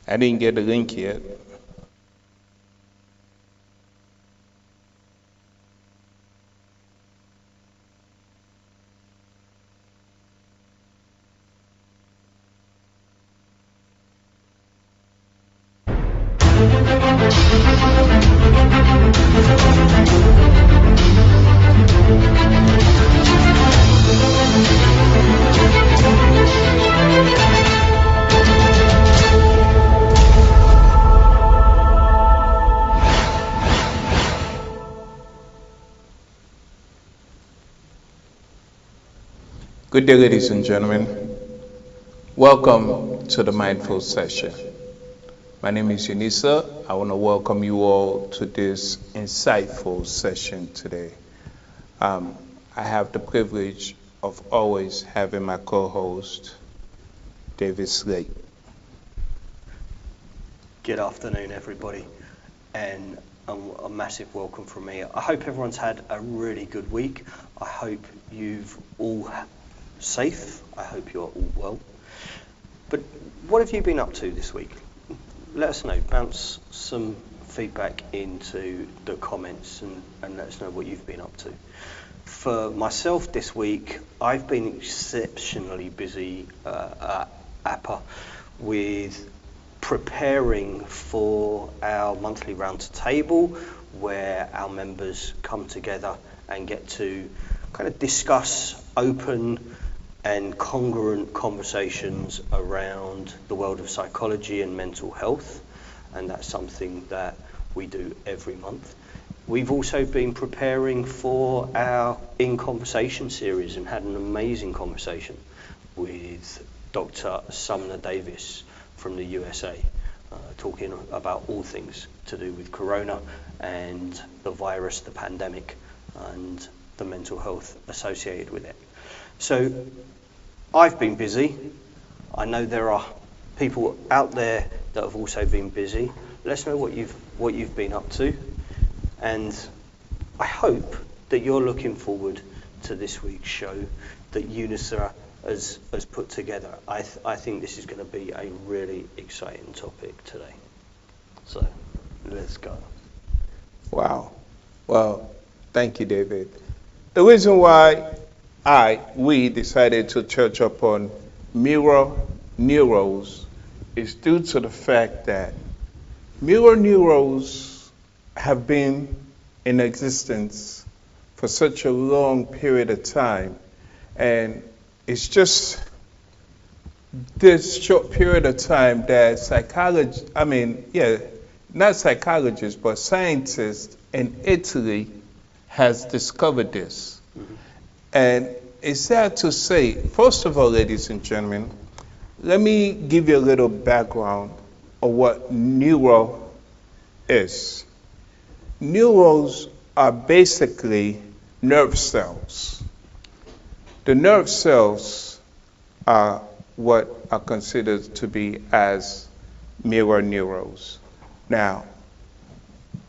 I didn't get the link yet. Good day, ladies and gentlemen. Welcome to the Mindful Session. My name is Unisa. I want to welcome you all to this insightful session today. I have the privilege of always having my co-host, David Slate. Good afternoon, everybody, and a massive welcome from me. I hope everyone's had a really good week. I hope you've all safe. I hope you're all well. But what have you been up to this week? Let us know. Bounce some feedback into the comments and let us know what you've been up to. For myself this week, I've been exceptionally busy at APA with preparing for our monthly round table where our members come together and get to kind of discuss open and congruent conversations around the world of psychology and mental health, and that's something that we do every month. We've also been preparing for our In Conversation series and had an amazing conversation with Dr. Sumner Davis from the USA, talking about all things to do with corona and the virus, the pandemic, and the mental health associated with it. So I've been busy. I know there are people out there that have also been busy. Let us know what you've been up to, and I hope that you're looking forward to this week's show that UNISA has put together. I think this is going to be a really exciting topic today. So let's go. Wow. Well, thank you, David. The reason why we decided to touch upon neurons is due to the fact that neurons have been in existence for such a long period of time, and it's just this short period of time that not psychologists, but scientists in Italy has discovered this. Mm-hmm. And it's sad to say, first of all, ladies and gentlemen, let me give you a little background of what neuro is. Neurons are basically nerve cells. The nerve cells are what are considered to be as mirror neurons. Now,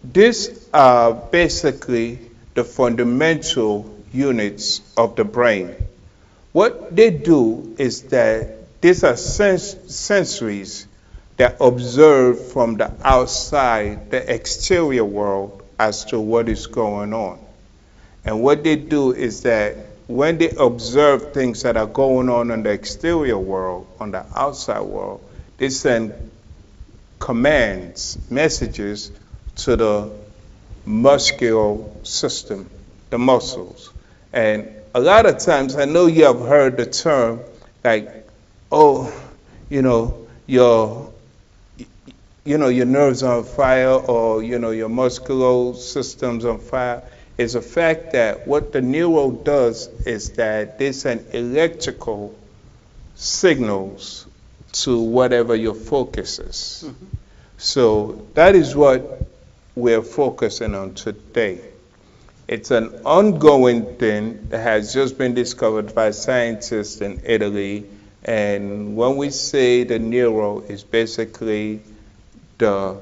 these are basically the fundamental units of the brain. What they do is that these are sensories that observe from the outside, the exterior world, as to what is going on. And what they do is that when they observe things that are going on in the exterior world, on the outside world, they send commands, messages to the muscular system, the muscles. And a lot of times, I know you have heard the term like, your nerves are on fire, or, your muscular system's on fire. It's a fact that what the neuro does is that they send electrical signals to whatever your focus is. Mm-hmm. So that is what we're focusing on today. It's an ongoing thing that has just been discovered by scientists in Italy. And when we say the neuro, is basically the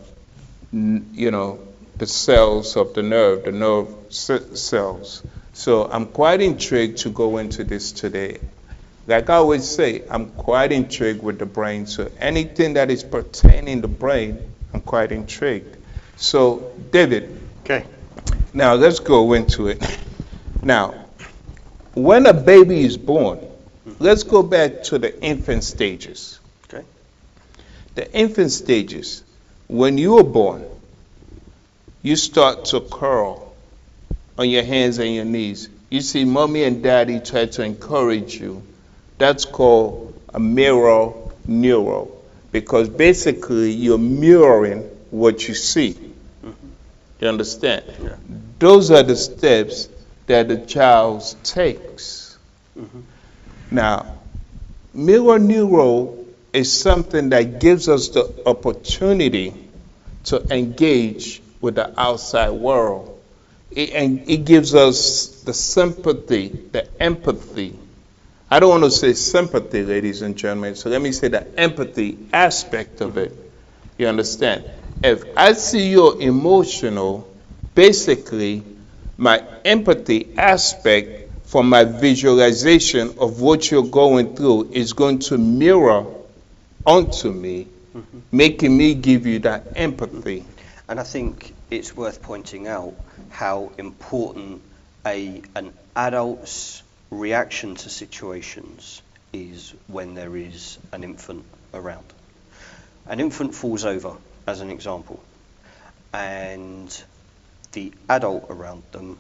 cells of the nerve cells. So I'm quite intrigued to go into this today. Like I always say, I'm quite intrigued with the brain. So anything that is pertaining the brain, I'm quite intrigued. So, David, Okay. now let's go into it. Now, when a baby is born, let's go back to the infant stages. Okay. The infant stages, when you were born, you start to curl on your hands and your knees. You see mommy and daddy try to encourage you. That's called a mirror neural, because basically you're mirroring what you see. You understand? Yeah. Those are the steps that the child takes. Now, mirror neural is something that gives us the opportunity to engage with the outside world. And it gives us the sympathy, the empathy. I don't want to say sympathy, ladies and gentlemen, so let me say the empathy aspect of it. You understand? If I see you're emotional, basically, my empathy aspect for my visualization of what you're going through is going to mirror onto me, making me give you that empathy. And I think it's worth pointing out how important an adult's reaction to situations is when there is an infant around. An infant falls over, as an example, and the adult around them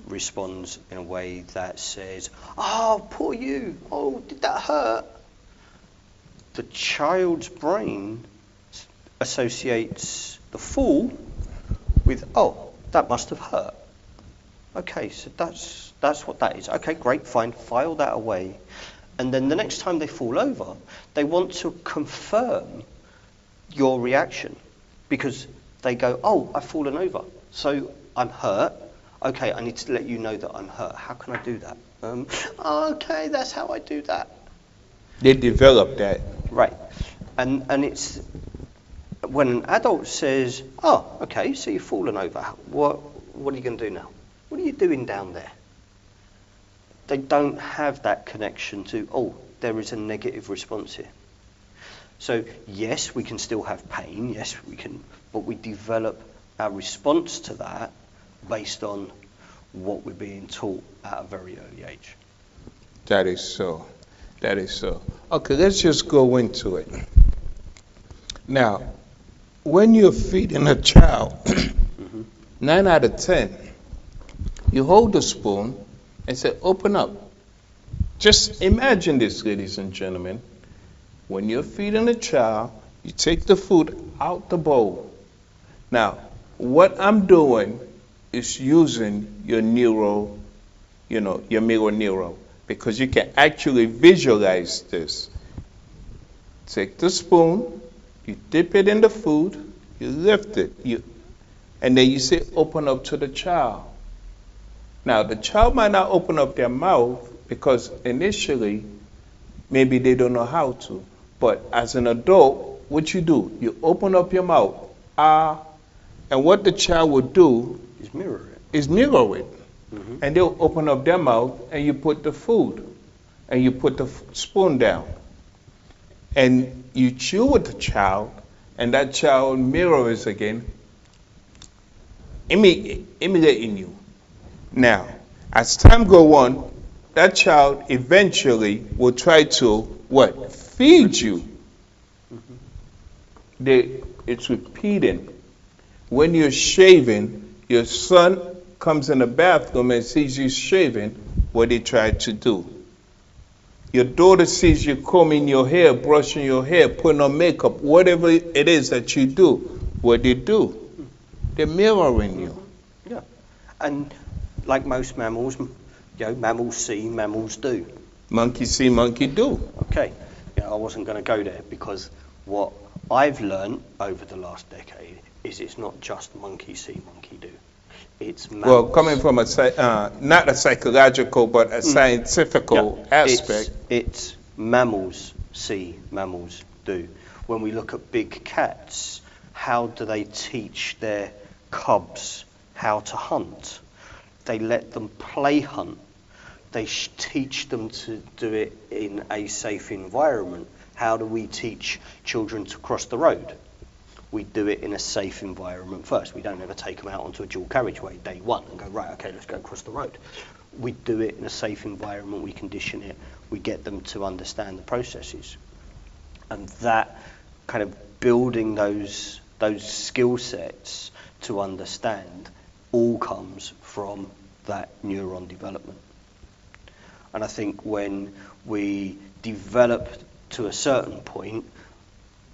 responds in a way that says, "Oh, poor you, oh, did that hurt?" The child's brain associates the fall with, "Oh, that must have hurt. Okay, so that's what that is. Okay, great, fine, file that away." And then the next time they fall over, they want to confirm your reaction, because they go, "Oh, I've fallen over, so I'm hurt. Okay, I need to let you know that I'm hurt. How can I do that?" Okay, that's how I do that. They develop that. Right. And it's when an adult says, "Oh, okay, so you've fallen over. What are you going to do now? What are you doing down there?" They don't have that connection to, "Oh, there is a negative response here." So yes, we can still have pain, yes we can, but we develop our response to that based on what we're being taught at a very early age. That is so. That is so. Okay, let's just go into it. Now, when you're feeding a child, 9 out of 10, you hold the spoon and say, "Open up." Just imagine this, ladies and gentlemen. When you're feeding a child, you take the food out the bowl. Now, what I'm doing is using your neural, your mirror neural, because you can actually visualize this. Take the spoon, you dip it in the food, you lift it, and then you say, "Open up" to the child. Now, the child might not open up their mouth because initially, maybe they don't know how to. But as an adult, what you do, you open up your mouth, and what the child will do Is mirror it. is mirror it. And they'll open up their mouth, and you put the food, and you put the spoon down. And you chew with the child, and that child mirrors again, imitating you. Now, as time goes on, that child eventually will try to, what? Feed you. It's repeating. When you're shaving, your son comes in the bathroom and sees you shaving, what he tried to do. Your daughter sees you combing your hair, brushing your hair, putting on makeup, whatever it is that you do, what they do. They're mirroring you. Yeah. And like most mammals, mammals see, mammals do. Monkey see, monkey do. Okay. Yeah, I wasn't going to go there, because what I've learned over the last decade is it's not just monkey see, monkey do. It's mammals. Well, coming from not a psychological, but a scientific aspect. It's mammals see, mammals do. When we look at big cats, how do they teach their cubs how to hunt? They let them play hunt they teach them to do it in a safe environment. How do we teach children to cross the road? We do it in a safe environment first. We don't ever take them out onto a dual carriageway day one and go, right, okay, let's go across the road. We do it in a safe environment, we condition it, we get them to understand the processes. And that kind of building those skill sets to understand all comes from that neuron development. And I think when we develop to a certain point,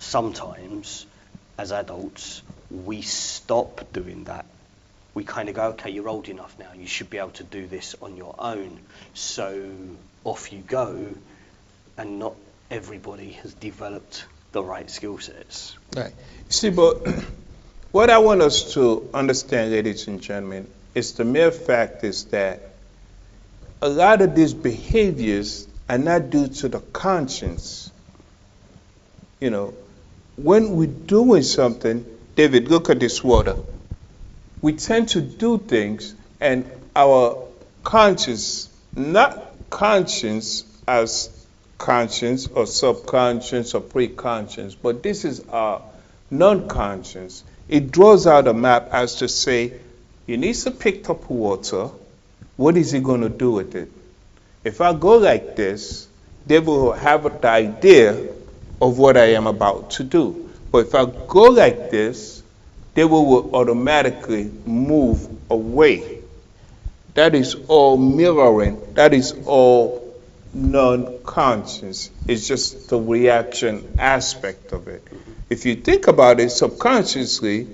sometimes as adults, we stop doing that. We kind of go, okay, you're old enough now, you should be able to do this on your own. So off you go, and not everybody has developed the right skill sets. Right. See, but what I want us to understand, ladies and gentlemen, is the mere fact is that a lot of these behaviors are not due to the conscience. You know, when we're doing something, David, look at this water. We tend to do things, and our conscience, not conscience as conscience or subconscious or preconscious, but this is our non-conscious. It draws out a map as to say, you need to pick up water. What is he going to do with it? If I go like this, they will have the idea of what I am about to do. But if I go like this, they will automatically move away. That is all mirroring. That is all non-conscious. It's just the reaction aspect of it. If you think about it subconsciously,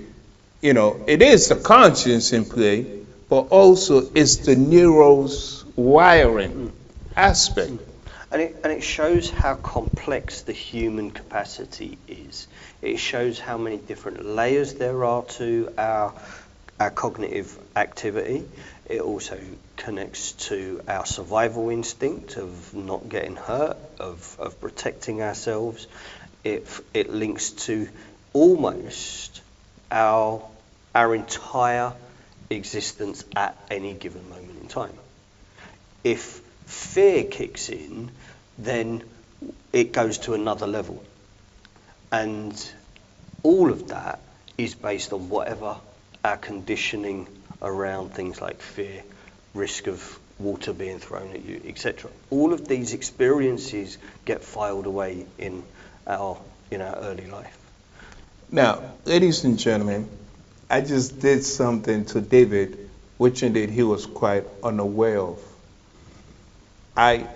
you know, it is the conscience in play, but also it's the neurons wiring aspect. And it shows how complex the human capacity is. It shows how many different layers there are to our cognitive activity. It also connects to our survival instinct of not getting hurt, of protecting ourselves. It links to almost our entire existence at any given moment in time. If fear kicks in, then it goes to another level. And all of that is based on whatever our conditioning around things like fear, risk of water being thrown at you, etc. All of these experiences get filed away in our early life. Now, ladies and gentlemen, I just did something to David, which indeed he was quite unaware of. I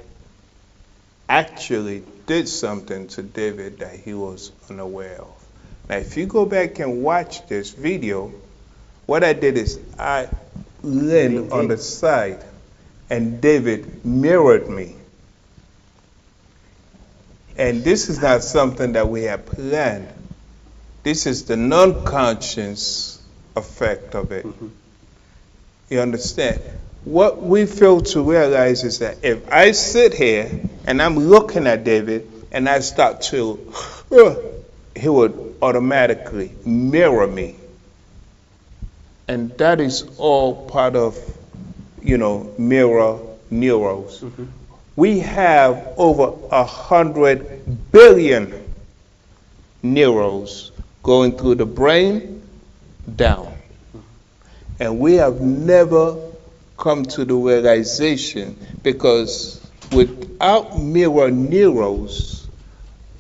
actually did something to David that he was unaware of. Now, if you go back and watch this video, what I did is I leaned on the side and David mirrored me. And this is not something that we have planned. This is the non-conscious effect of it. Mm-hmm. You understand? What we fail to realize is that if I sit here and I'm looking at David and I start to, he would automatically mirror me. And that is all part of, mirror neurons. Mm-hmm. We have over 100 billion neurons going through the brain down. And we have never come to the realization, because without mirror neurons,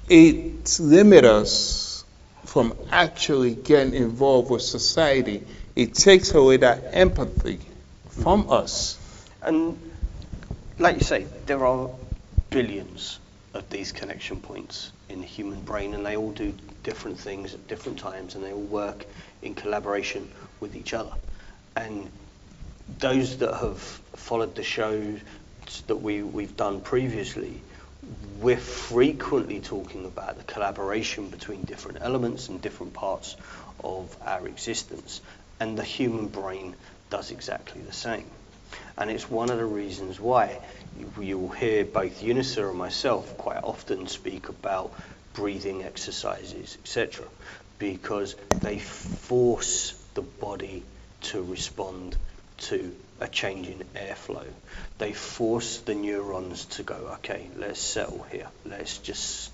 it limits us from actually getting involved with society. It takes away that empathy from us. And like you say, there are billions of these connection points in the human brain, and they all do different things at different times, and they all work in collaboration with each other. And those that have followed the shows that we've done previously, we're frequently talking about the collaboration between different elements and different parts of our existence. And the human brain does exactly the same. And it's one of the reasons why you'll hear both Unisa and myself quite often speak about breathing exercises, etc., because they force the body to respond to a change in airflow. They force the neurons to go, okay, let's settle here. Let's just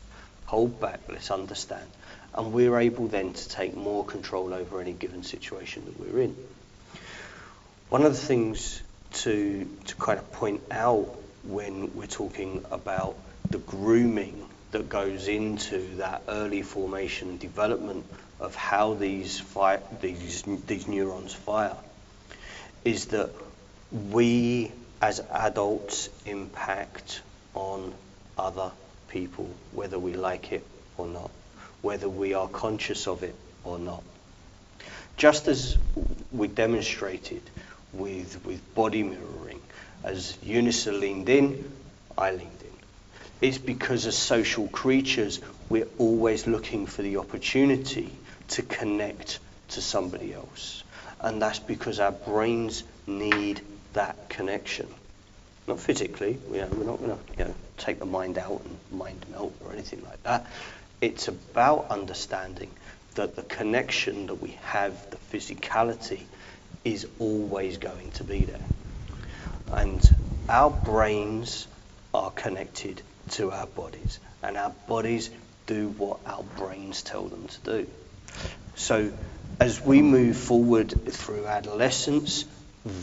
hold back. Let's understand. And we're able then to take more control over any given situation that we're in. One of the things to kind of point out when we're talking about the grooming that goes into that early formation and development of how these neurons fire is that we as adults impact on other people, whether we like it or not, whether we are conscious of it or not. Just as we demonstrated with body mirroring, as Eunice leaned in, I leaned in. It's because as social creatures, we're always looking for the opportunity to connect to somebody else. And that's because our brains need that connection. Not physically, we're not going to take the mind out and mind melt or anything like that. It's about understanding that the connection that we have, the physicality, is always going to be there. And our brains are connected to our bodies, and our bodies do what our brains tell them to do. So as we move forward through adolescence,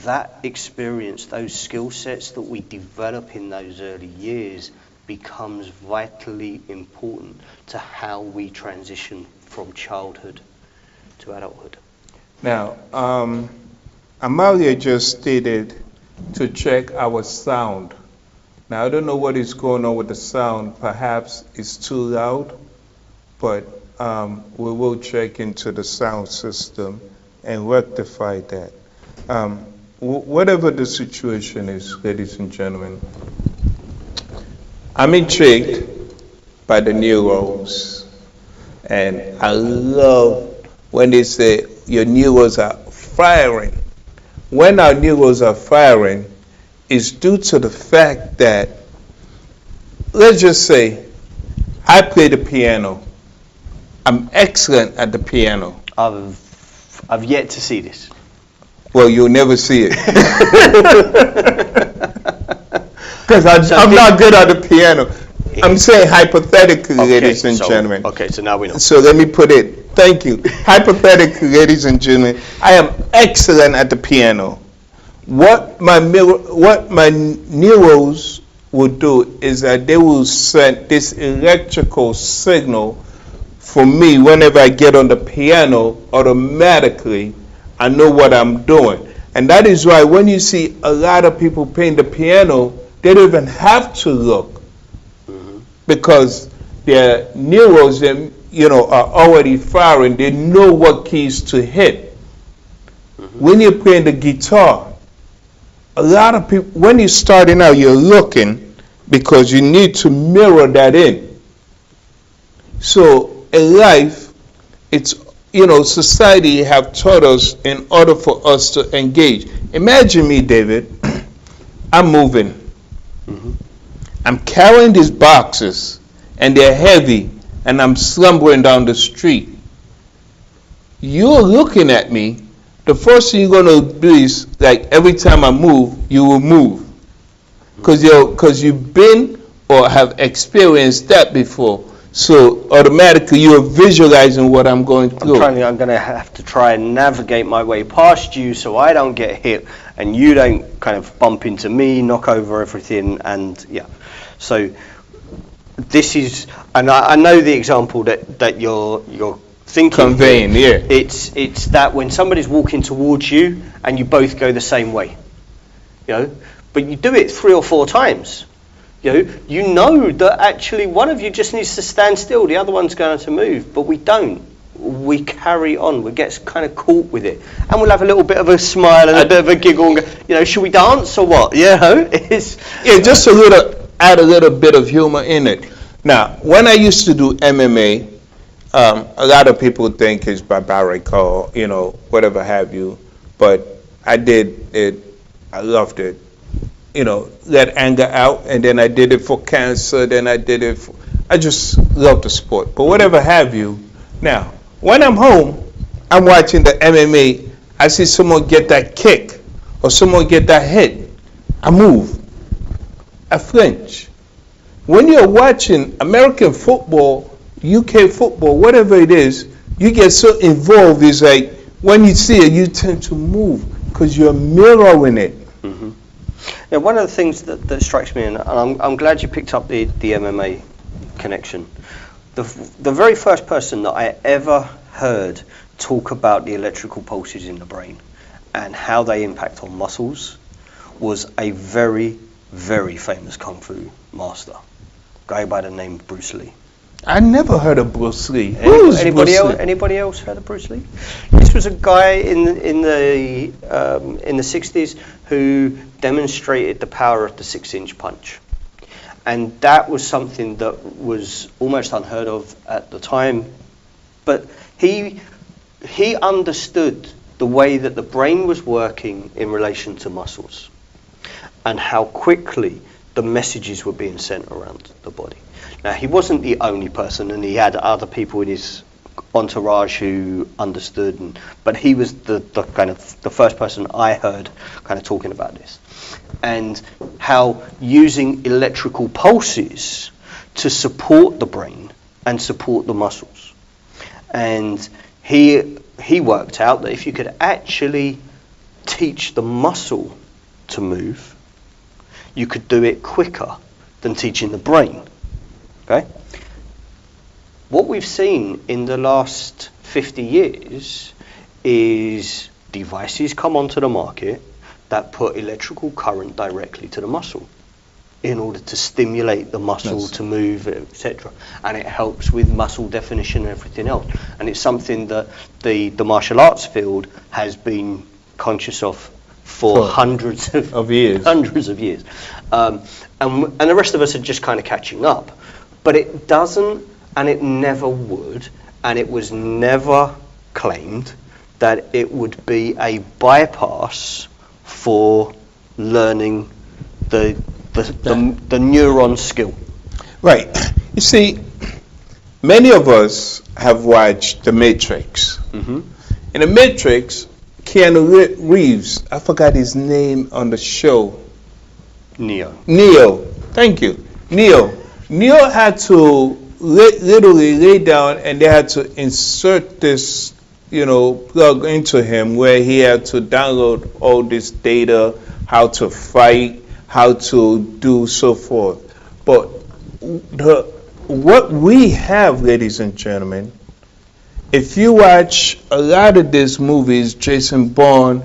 that experience, those skill sets that we develop in those early years becomes vitally important to how we transition from childhood to adulthood. Now, Amalia just stated to check our sound. Now, I don't know what is going on with the sound. Perhaps it's too loud, but we will check into the sound system and rectify that. Whatever the situation is, ladies and gentlemen, I'm intrigued by the neurons. And I love when they say your neurons are firing. When our neurons are firing, it's due to the fact that, let's just say, I play the piano. I'm excellent at the piano. I've yet to see this. Well, you'll never see it. Because I'm not good at the piano. I'm saying hypothetically, ladies and gentlemen. Okay, so now we know. So let me put it, thank you. Hypothetically, ladies and gentlemen, I am excellent at the piano. What my neurons will do is that they will send this electrical signal for me whenever I get on the piano. Automatically, I know what I'm doing. And that is why when you see a lot of people playing the piano, they don't even have to look. Because their neurons, are already firing. They know what keys to hit. When you're playing the guitar, a lot of people, when you're starting out, you're looking because you need to mirror that in. So in life, it's, society have taught us in order for us to engage. Imagine me, David, I'm moving. I'm carrying these boxes, and they're heavy, and I'm slumbering down the street. You're looking at me. The first thing you're going to do is, like, every time I move, you will move. Because you've been or have experienced that before. So automatically you're visualizing what I'm going through. I'm going to have to try and navigate my way past you so I don't get hit and you don't kind of bump into me, knock over everything, and yeah. So this is, and I know the example that you're thinking. Conveying, yeah. It's that when somebody's walking towards you and you both go the same way, but you do it 3 or 4 times. You know that actually one of you just needs to stand still, the other one's going to move, but we don't. We carry on. We get kind of caught with it, and we'll have a little bit of a smile and a bit of a giggle and go, should we dance or what? Just add a little bit of humor in it. Now, when I used to do MMA, a lot of people think it's barbaric or whatever have you, but I did it. I loved it. Let anger out, and then I did it for cancer, then I did it for, I just love the sport, but whatever have you. Now, when I'm home, I'm watching the MMA, I see someone get that kick, or someone get that hit, I move, I flinch. When you're watching American football, UK football, whatever it is, you get so involved. It's like when you see it, you tend to move because you're mirroring it. Mm-hmm. Yeah, one of the things that strikes me, and I'm glad you picked up the MMA connection. The very first person that I ever heard talk about the electrical pulses in the brain and how they impact on muscles was a very, very famous kung fu master, a guy by the name Bruce Lee. I never heard of Bruce Lee. Anybody else heard of Bruce Lee? This was a guy in the 60s who demonstrated the power of the 6-inch punch, and that was something that was almost unheard of at the time. But he understood the way that the brain was working in relation to muscles, and how quickly the messages were being sent around the body. Now, he wasn't the only person, and he had other people in his entourage who understood, but he was the kind of the first person I heard kind of talking about this, and how using electrical pulses to support the brain and support the muscles. And he worked out that if you could actually teach the muscle to move, you could do it quicker than teaching the brain. Okay? What we've seen in the last 50 years is devices come onto the market that put electrical current directly to the muscle in order to stimulate the muscle to move, etc. And it helps with muscle definition and everything else. And it's something that the martial arts field has been conscious of for hundreds of years. And the rest of us are just kind of catching up. But it doesn't, and it never would, and it was never claimed that it would be a bypass for learning the neuron skill. Right. You see, many of us have watched The Matrix. Mm-hmm. In The Matrix, Keanu Reeves, I forgot his name on the show. Neo. Thank you. Neo had to literally lay down, and they had to insert this, plug into him, where he had to download all this data, how to fight, how to do so forth. But what we have, ladies and gentlemen, if you watch a lot of these movies, James Bond,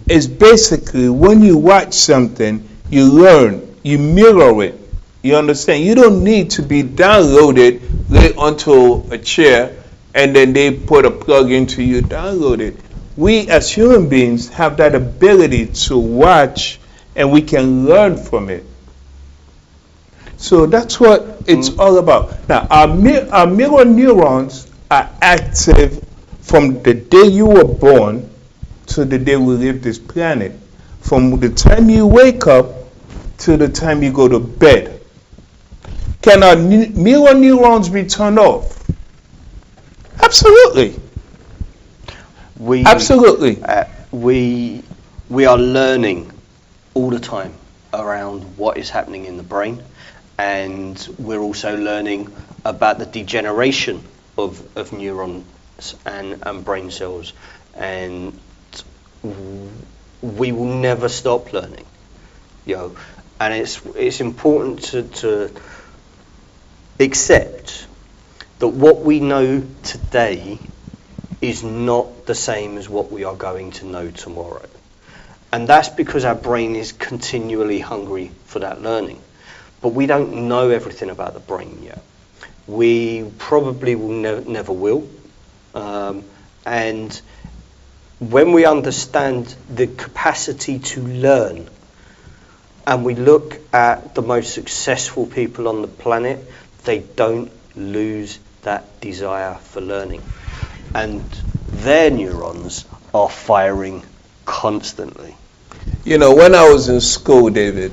is basically when you watch something, you learn, you mirror it. You understand? You don't need to be downloaded, lay onto a chair, and then they put a plug into you, download it. We as human beings have that ability to watch, and we can learn from it. So that's what it's all about. Now, our mirror neurons are active from the day you were born to the day we leave this planet. From the time you wake up to the time you go to bed. Can our mirror neurons be turned off? Absolutely. Absolutely. We are learning all the time around what is happening in the brain, and we're also learning about the degeneration of neurons and brain cells, and we will never stop learning, and it's important to accept that what we know today is not the same as what we are going to know tomorrow. And that's because our brain is continually hungry for that learning. But we don't know everything about the brain yet. We probably will never will. And when we understand the capacity to learn, and we look at the most successful people on the planet, they don't lose that desire for learning. And their neurons are firing constantly. When I was in school, David,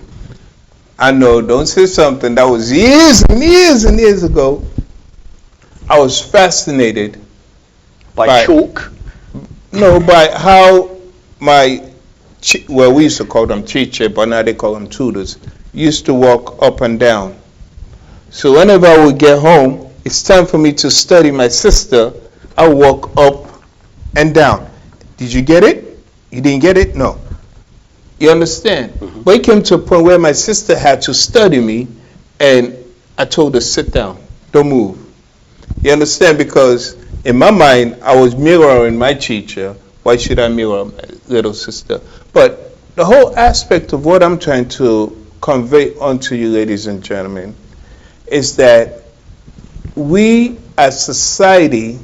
I know, don't say something, that was years and years and years ago. I was fascinated by chalk. No, by how my, well, we used to call them teacher, but now they call them tutors, used to walk up and down. So whenever I would get home, it's time for me to study my sister, I would walk up and down. Did you get it? You didn't get it? No. You understand? Mm-hmm. But it came to a point where my sister had to study me, and I told her, sit down, don't move. You understand? Because in my mind, I was mirroring my teacher. Why should I mirror my little sister? But the whole aspect of what I'm trying to convey onto you, ladies and gentlemen, is that we as society,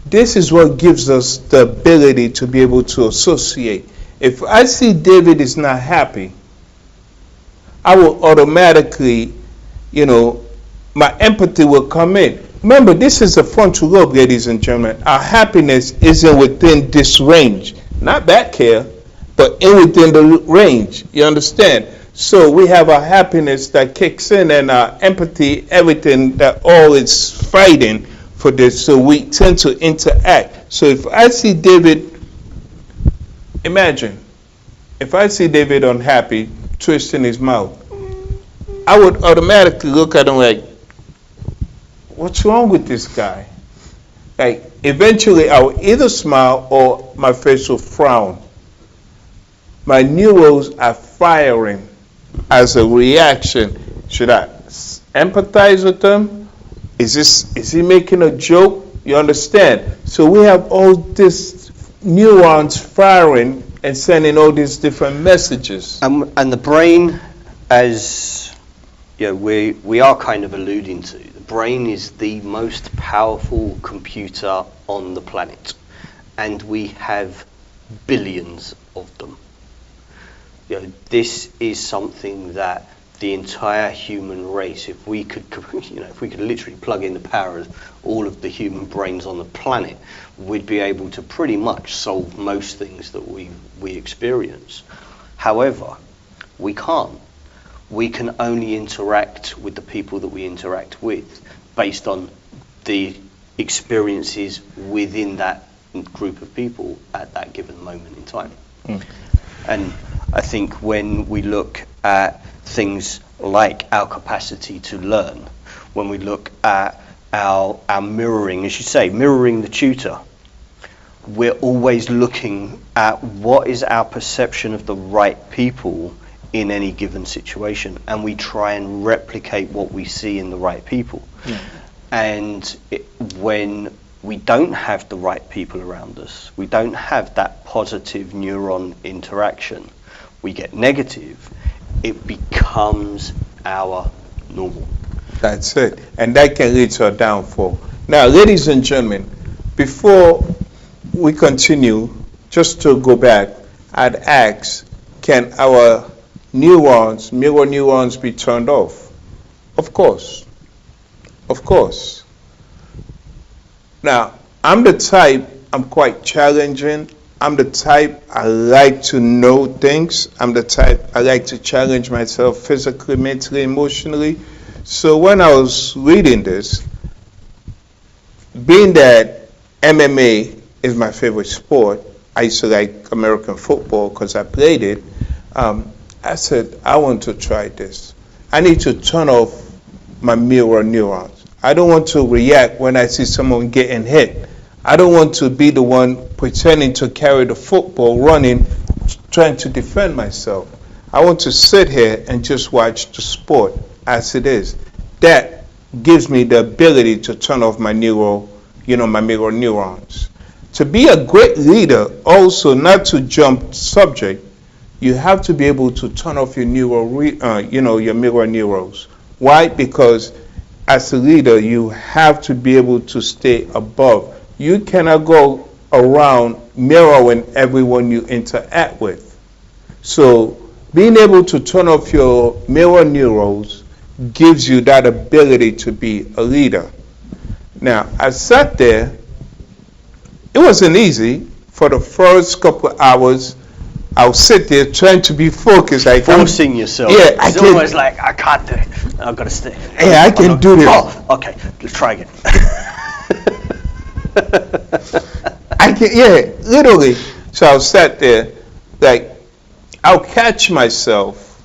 this is what gives us the ability to be able to associate. If I see David is not happy, I will automatically, my empathy will come in. Remember, this is a frontal lobe, ladies and gentlemen. Our happiness isn't within this range. Not back here, but within the range. You understand? So we have our happiness that kicks in, and our empathy, everything that all is fighting for this. So we tend to interact. So if I see David, imagine, if I see David unhappy, twisting his mouth, I would automatically look at him like, what's wrong with this guy? Like, eventually I will either smile or my face will frown. My neurons are firing as a reaction. Should I empathize with him? Is he making a joke? You understand? So we have all these neurons firing and sending all these different messages. And the brain, as we are kind of alluding to, the brain is the most powerful computer on the planet, and we have billions of them. This is something that the entire human race, if we could literally plug in the power of all of the human brains on the planet, we'd be able to pretty much solve most things that we experience. However, we can't. We can only interact with the people that we interact with based on the experiences within that group of people at that given moment in time. And I think when we look at things like our capacity to learn, when we look at our mirroring, as you say, mirroring the tutor, we're always looking at what is our perception of the right people in any given situation, and we try and replicate what we see in the right people. Yeah. And when we don't have the right people around us, we don't have that positive neuron interaction, we get negative, it becomes our normal. That's it. And that can lead to a downfall. Now, ladies and gentlemen, before we continue, just to go back, I'd ask, can our neurons, mirror neurons, be turned off? Of course. Of course. Now, I'm the type, I'm quite challenging. I'm the type, I like to know things. I'm the type, I like to challenge myself physically, mentally, emotionally. So when I was reading this, being that MMA is my favorite sport, I used to like American football because I played it, I said, I want to try this. I need to turn off my mirror neurons. I don't want to react when I see someone getting hit. I don't want to be the one pretending to carry the football, running, trying to defend myself. I want to sit here and just watch the sport as it is. That gives me the ability to turn off my my mirror neurons. To be a great leader, also not to jump subject, you have to be able to turn off your your mirror neurons. Why? Because as a leader, you have to be able to stay above. You cannot go around mirroring everyone you interact with. So being able to turn off your mirror neurons gives you that ability to be a leader. Now, I sat there. It wasn't easy. For the first couple of hours, I'll sit there trying to be focused. Like forcing yourself. Yeah, it's almost like, I can't do it. I've got to stay. Yeah, I can do this. Oh, okay. Let's try again. I can, yeah, literally. So I'll sit there, like, I'll catch myself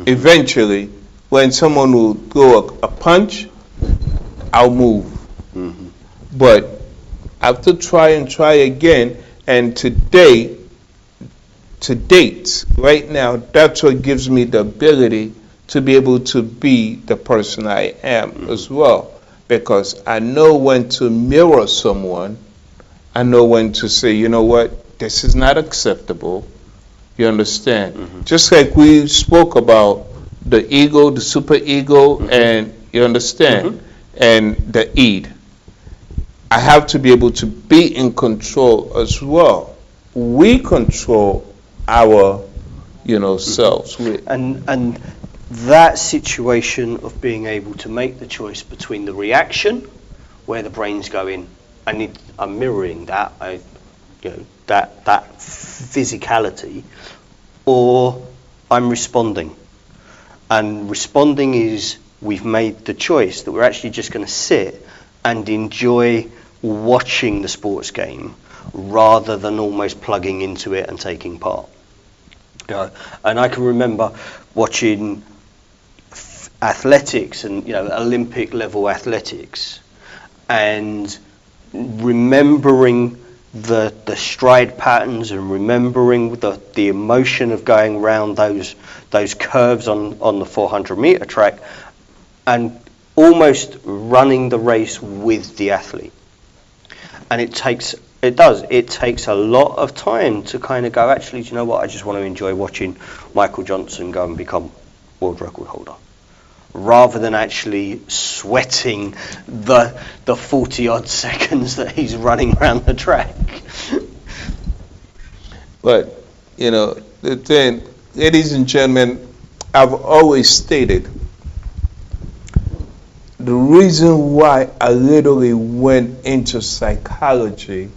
eventually when someone will throw a punch, I'll move. But I have to try again, and to date, right now, that's what gives me the ability to be able to be the person I am as well. Because I know when to mirror someone, I know when to say, you know what, this is not acceptable. You understand? Just like we spoke about the ego, the super ego, and you understand, and the id. I have to be able to be in control as well. We control our, selves. And that situation of being able to make the choice between the reaction, where the brain's going, I'm mirroring that, that physicality, or I'm responding. And responding is we've made the choice that we're actually just going to sit and enjoy watching the sports game rather than almost plugging into it and taking part. And I can remember watching athletics and Olympic level athletics and remembering the stride patterns and remembering the emotion of going around those curves on the 400 meter track and almost running the race with the athlete. And it takes a lot of time to kind of go, actually, do you know what, I just want to enjoy watching Michael Johnson go and become world record holder, rather than actually sweating the 40 odd seconds that he's running around the track. But, the thing, ladies and gentlemen, I've always stated the reason why I literally went into psychology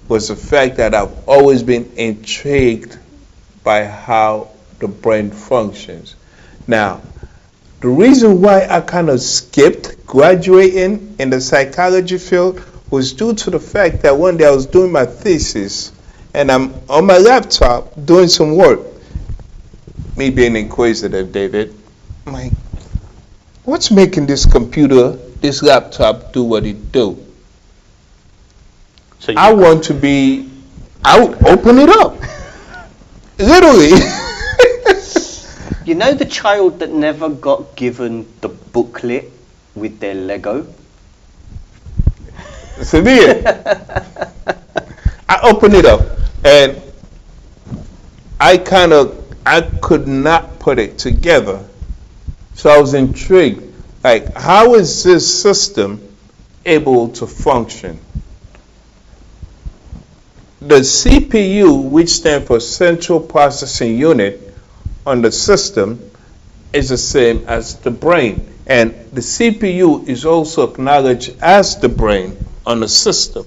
was the fact that I've always been intrigued by how the brain functions. Now, the reason why I kind of skipped graduating in the psychology field was due to the fact that one day I was doing my thesis and I'm on my laptop doing some work. Me being inquisitive, David, I'm like, what's making this computer, this laptop do what it do? So I'll open it up. Literally. You know the child that never got given the booklet with their Lego? Severe. I opened it up and I could not put it together. So I was intrigued. Like, how is this system able to function? The CPU, which stands for Central Processing Unit, on the system is the same as the brain, and the CPU is also acknowledged as the brain on the system.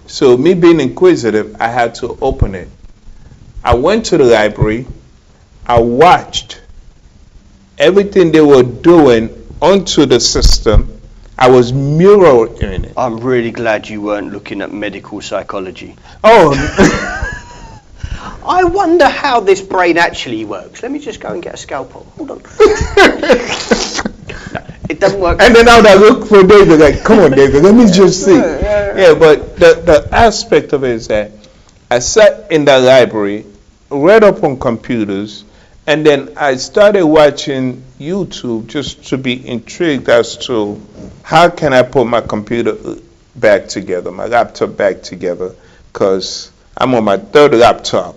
So me being inquisitive, I had to open it. I went to the library, I watched everything they were doing onto the system. I was mirroring it. I'm really glad you weren't looking at medical psychology. Oh. I wonder how this brain actually works. Let me just go and get a scalpel. Hold on. It doesn't work. And then I would look for David, like, come on, David, let me just see. Yeah, but the aspect of it is that I sat in the library, read up on computers, and then I started watching YouTube just to be intrigued as to how can I put my computer back together, my laptop back together, because I'm on my third laptop.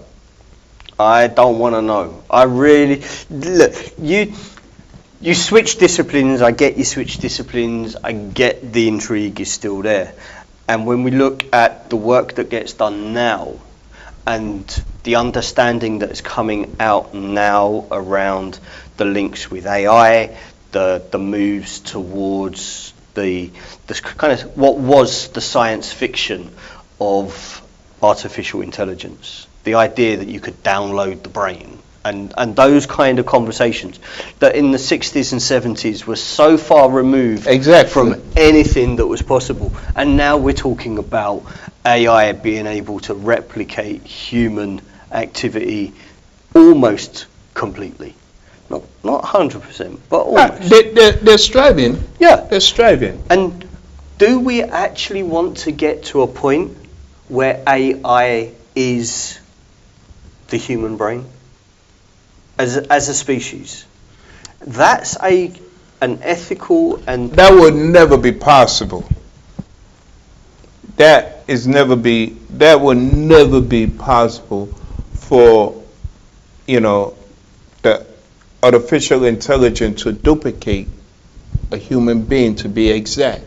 I don't want to know. I really, look, you switch disciplines, I get you switch disciplines, I get the intrigue is still there. And when we look at the work that gets done now, and the understanding that is coming out now around the links with AI, the moves towards the kind of what was the science fiction of artificial intelligence, the idea that you could download the brain, and those kind of conversations that in the 60s and 70s were so far removed from anything that was possible. And now we're talking about AI being able to replicate human activity almost completely. Not 100%, but almost. They're striving. Yeah. They're striving. And do we actually want to get to a point where AI is the human brain as a species? That's an ethical and... That would never be possible. That would never be possible for, the artificial intelligence to duplicate a human being, to be exact.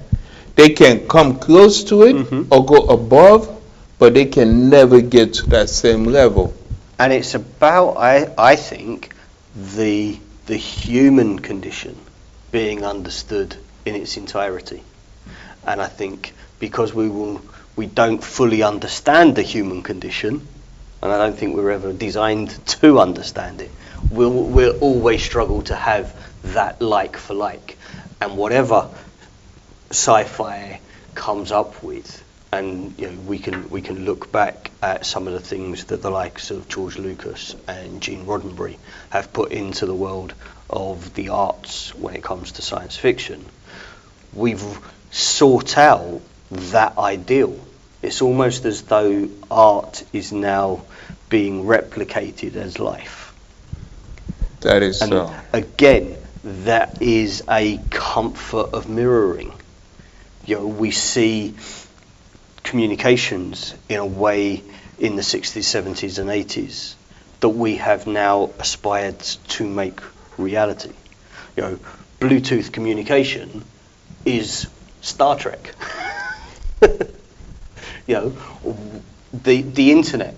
They can come close to it or go above, but they can never get to that same level. And it's about, I think, the human condition being understood in its entirety. And I think because we don't fully understand the human condition, and I don't think we're ever designed to understand it, we'll always struggle to have that like for like. And whatever sci-fi comes up with, and we can look back at some of the things that the likes of George Lucas and Gene Roddenberry have put into the world of the arts when it comes to science fiction. We've sought out that ideal. It's almost as though art is now being replicated as life. That is and so. Again, that is a comfort of mirroring. We see communications in a way in the 60s, 70s and 80s that we have now aspired to make reality. Bluetooth communication is Star Trek. The internet,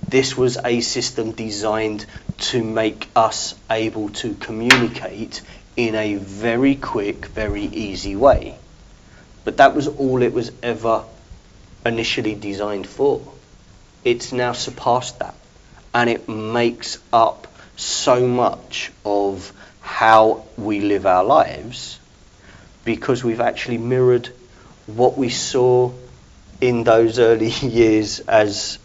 this was a system designed to make us able to communicate in a very quick, very easy way. But that was all it was ever initially designed for. It's now surpassed that, and it makes up so much of how we live our lives, because we've actually mirrored what we saw in those early years as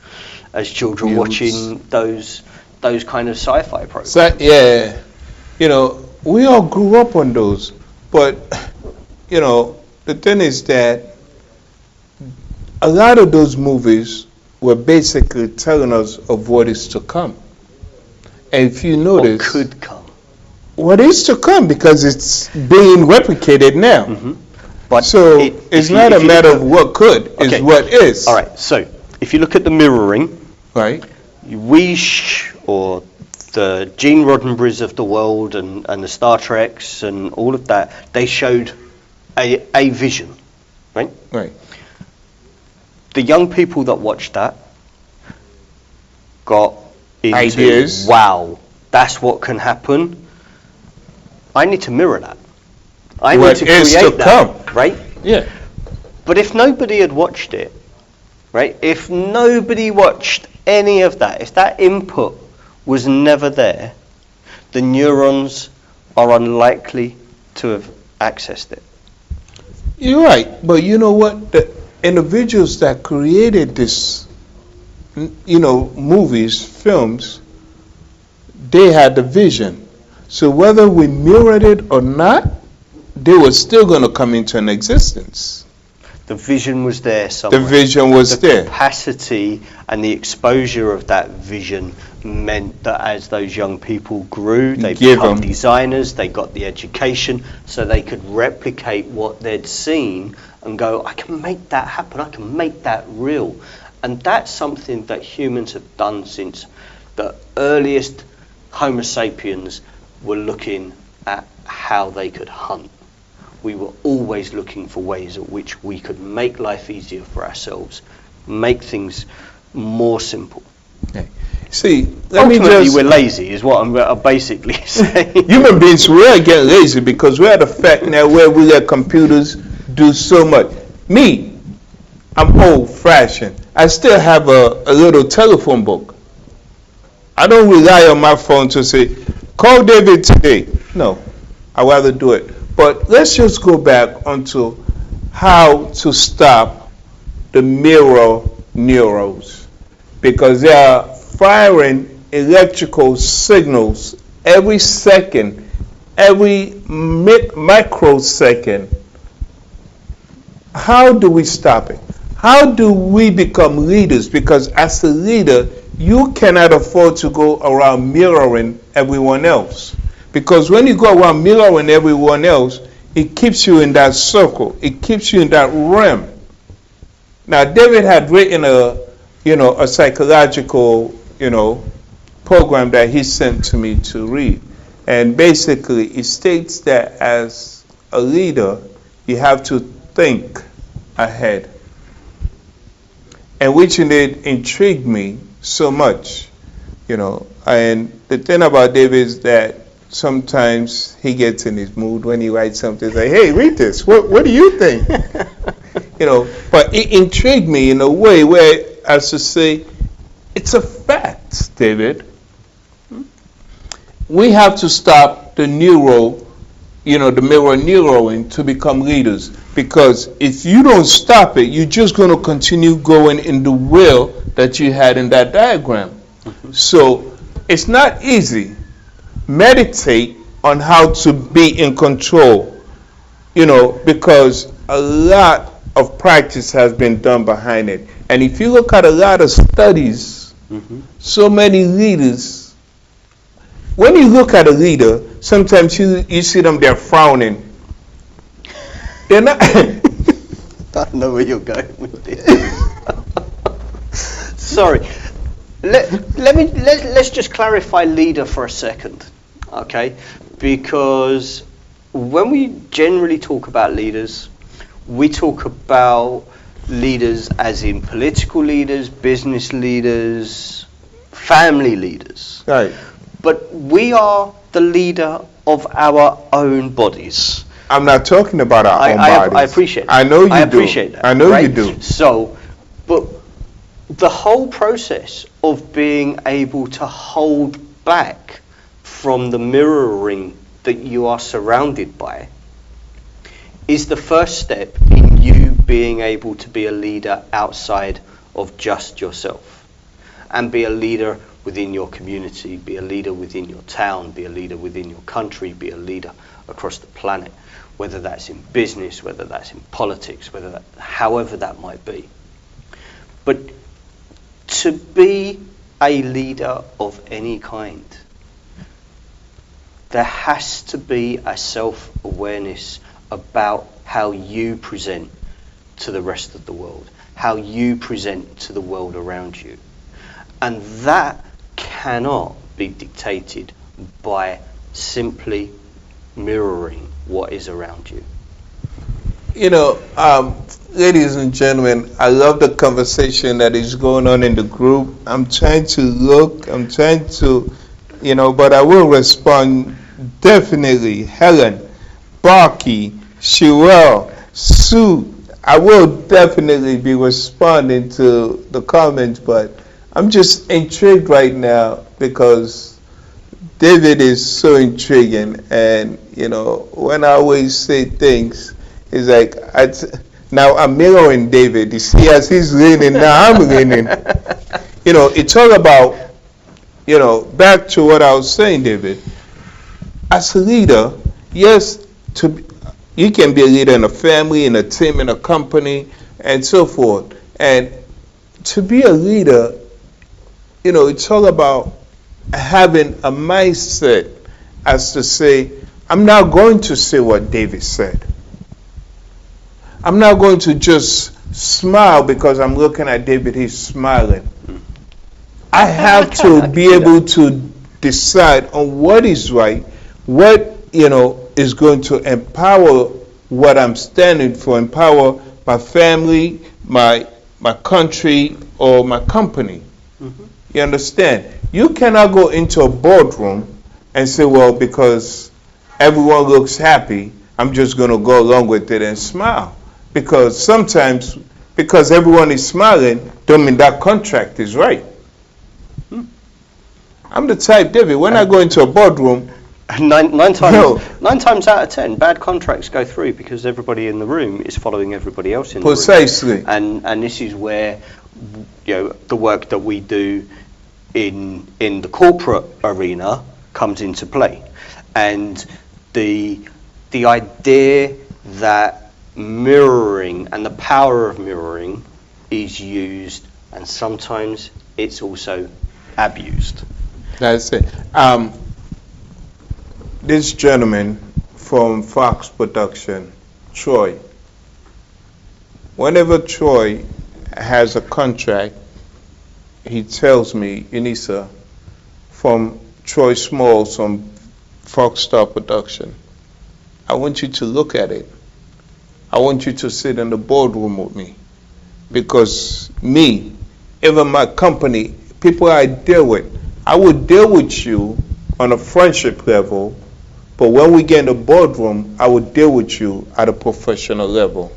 children watching those kind of sci-fi programs. So, yeah, we all grew up on those, but the thing is that a lot of those movies were basically telling us of what is to come. And if you notice, what could come, what is to come, because it's being replicated now. Mm-hmm. But so it's not a matter of what could, it's what is. All right, so if you look at the mirroring, right, or the Gene Roddenberrys of the world and the Star Treks and all of that, they showed a vision, right? Right. The young people that watched that got into, ideas. Wow, that's what can happen. I need to mirror that. I what need to create to that, come. Right? Yeah. But if nobody had watched it, right? If nobody watched any of that, if that input was never there, the neurons are unlikely to have accessed it. You're right, but you know what? The individuals that created this, movies, films, they had the vision. So whether we mirrored it or not, they were still going to come into an existence. The vision was there somewhere. The vision was there. The capacity and the exposure of that vision meant that as those young people grew, they become designers, they got the education, so they could replicate what they'd seen and go, I can make that happen, I can make that real. And that's something that humans have done since the earliest Homo sapiens were looking at how they could hunt. We were always looking for ways at which we could make life easier for ourselves, make things more simple. Okay. See, ultimately we're lazy is what I'm basically saying. Human beings, we get lazy because we're at the fact now where we let computers do so much. Me, I'm old-fashioned. I still have a little telephone book. I don't rely on my phone to say, call David today. No, I'd rather do it. But let's just go back onto how to stop the mirror neurons, because they are firing electrical signals every second, every microsecond. How do we stop it? How do we become leaders? Because as a leader, you cannot afford to go around mirroring everyone else. Because when you go around mirroring everyone else, it keeps you in that circle. It keeps you in that realm. Now, David had written a psychological, program that he sent to me to read. And basically, it states that as a leader, you have to think ahead. And which intrigued me so much, And the thing about David is that sometimes he gets in his mood when he writes something. He's like, hey, read this. What do you think? But it intrigued me in a way where, as to say, it's a fact, David. We have to stop the mirror neuroing to become leaders. Because if you don't stop it, you're just going to continue going in the wheel that you had in that diagram. So it's not easy. Meditate on how to be in control, because a lot of practice has been done behind it. And if you look at a lot of studies, so many leaders, when you look at a leader, sometimes you see them, they're frowning. They're not. I know where you're going with this. Sorry. Let's just clarify leader for a second, okay? Because when we generally talk about leaders, we talk about leaders as in political leaders, business leaders, family leaders. Right. But we are the leader of our own bodies. I'm not talking about our own bodies. I appreciate that. I know you do. I appreciate that. I know right? you do. So, but the whole process of being able to hold back from the mirroring that you are surrounded by is the first step in you being able to be a leader outside of just yourself, and be a leader within your community, be a leader within your town, be a leader within your country, be a leader across the planet, whether that's in business, whether that's in politics, however that might be. But to be a leader of any kind, there has to be a self-awareness about how you present to the rest of the world, how you present to the world around you. And that cannot be dictated by simply mirroring what is around you. Ladies and gentlemen, I love the conversation that is going on in the group. I'm trying to but I will respond definitely. Helen, Barky, Sherelle, Sue, I will definitely be responding to the comments, but I'm just intrigued right now because David is so intriguing. And, when I always say things, it's like, now I'm mirroring David. You see, as he's leaning, now I'm leaning. It's all about, back to what I was saying, David. As a leader, yes, you can be a leader in a family, in a team, in a company, and so forth. And to be a leader, it's all about having a mindset as to say, I'm not going to say what David said. I'm not going to just smile because I'm looking at David, he's smiling. I have to be able to decide on what is right, what, is going to empower what I'm standing for, empower my family, my country, or my company. Mm-hmm. You understand? You cannot go into a boardroom and say, well, because everyone looks happy, I'm just going to go along with it and smile. Because sometimes, because everyone is smiling, don't mean that contract is right. I'm the type, David, when I go into a boardroom, Nine times, No. 9 times out of 10, bad contracts go through because everybody in the room is following everybody else in the room. Precisely. And this is where, the work that we do in the corporate arena comes into play, and the idea that mirroring and the power of mirroring is used, and sometimes it's also abused. That's it. This gentleman from Fox Production, Troy, whenever Troy has a contract, he tells me, Unisa, from Troy Smalls from Fox Star Production, I want you to look at it. I want you to sit in the boardroom with me. Because me, even my company, people I deal with, I would deal with you on a friendship level, but when we get in the boardroom, I would deal with you at a professional level.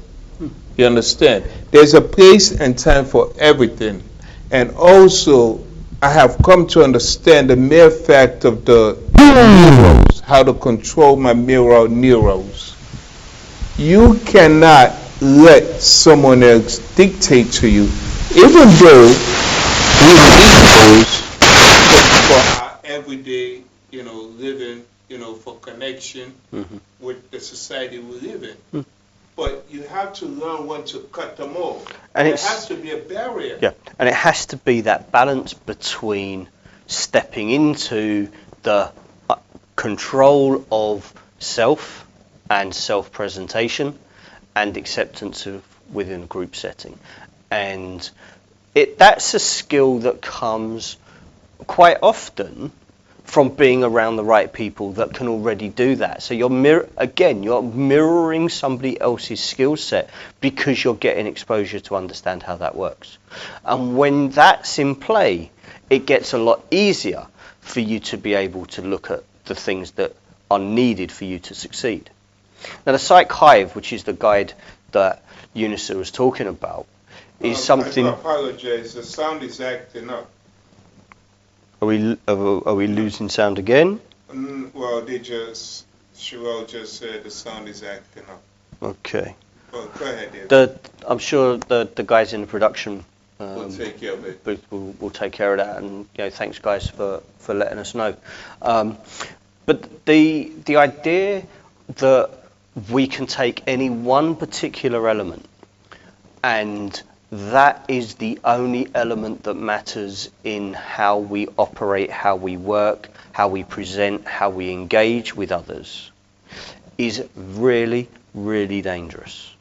You understand? There's a place and time for everything. And also, I have come to understand the mere fact of the neurons, how to control my mirror neurons. You cannot let someone else dictate to you, even though we need for our everyday, living, for connection with the society we live in. But you have to learn when to cut them off. And there has to be a barrier. Yeah, and it has to be that balance between stepping into the control of self and self-presentation and acceptance of within a group setting. And that's a skill that comes quite often from being around the right people that can already do that. So you're mirroring somebody else's skill set because you're getting exposure to understand how that works. And when that's in play, it gets a lot easier for you to be able to look at the things that are needed for you to succeed. Now the Psych Hive, which is the guide that Unisa was talking about, is something... I apologize, the sound is acting up. Are we losing sound again? Well, Sherelle just said the sound is acting up. Okay. Well, go ahead, David. I'm sure the guys in the production We'll take care of it. booth will take care of that, and thanks guys for letting us know. But the idea that we can take any one particular element, and that is the only element that matters in how we operate, how we work, how we present, how we engage with others, is really, really dangerous.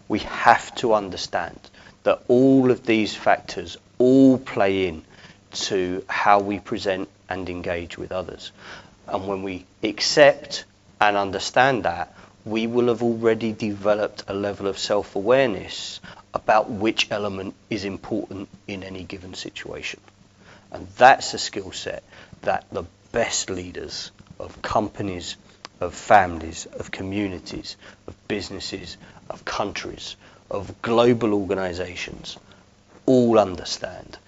We have to understand that all of these factors all play in to how we present and engage with others. And when we accept and understand that, we will have already developed a level of self-awareness about which element is important in any given situation. And that's a skill set that the best leaders of companies, of families, of communities, of businesses, of countries, of global organizations all understand.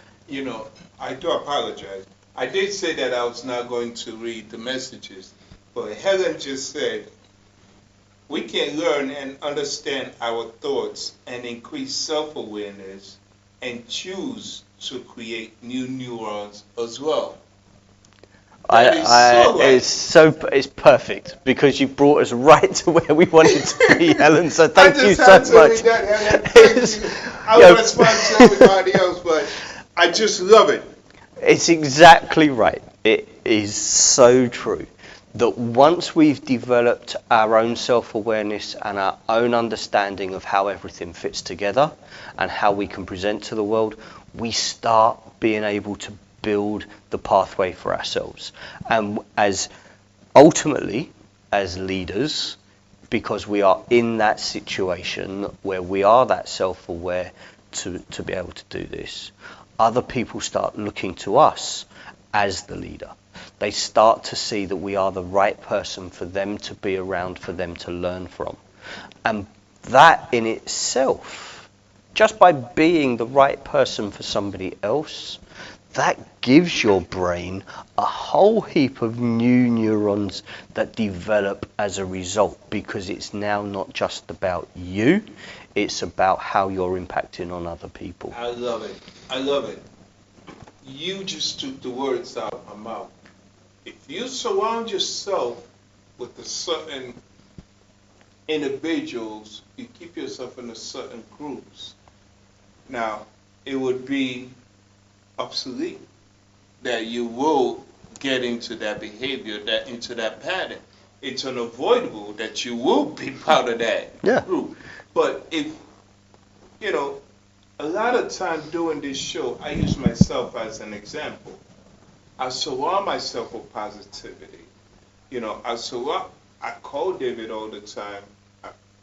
I do apologize. I did say that I was not going to read the messages, but Helen just said, we can learn and understand our thoughts and increase self-awareness and choose to create new neurons as well. It's perfect because you brought us right to where we wanted to be, Helen. So thank you so much. I will respond to everybody else, but I just love it. It's exactly right. It is so true that once we've developed our own self-awareness and our own understanding of how everything fits together and how we can present to the world, we start being able to build the pathway for ourselves. And ultimately, as leaders, because we are in that situation where we are that self-aware to be able to do this, other people start looking to us as the leader. They start to see that we are the right person for them to be around, for them to learn from. And that in itself, just by being the right person for somebody else, that gives your brain a whole heap of new neurons that develop as a result, because it's now not just about you, it's about how you're impacting on other people. I love it. I love it. You just took the words out of my mouth. If you surround yourself with a certain individuals, you keep yourself in a certain groups. Now, it would be obsolete that you will get into that behavior, that into that pattern. It's unavoidable that you will be part of that group. But if, you know, a lot of time doing this show, I use myself as an example. I surround myself with positivity. You know, I call David all the time.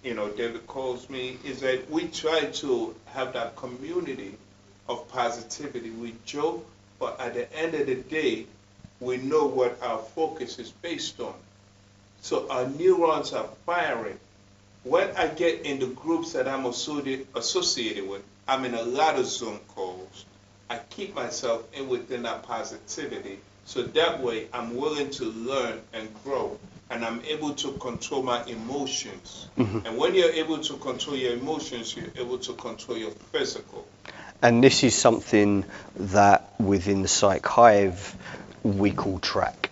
David calls me, is that we try to have that community of positivity. We joke, but at the end of the day, we know what our focus is based on. So our neurons are firing. When I get in the groups that I'm associated with, I'm in a lot of Zoom calls. I keep myself within that positivity, so that way I'm willing to learn and grow, and I'm able to control my emotions. Mm-hmm. And when you're able to control your emotions, you're able to control your physical. And this is something that within the Psych Hive we call track.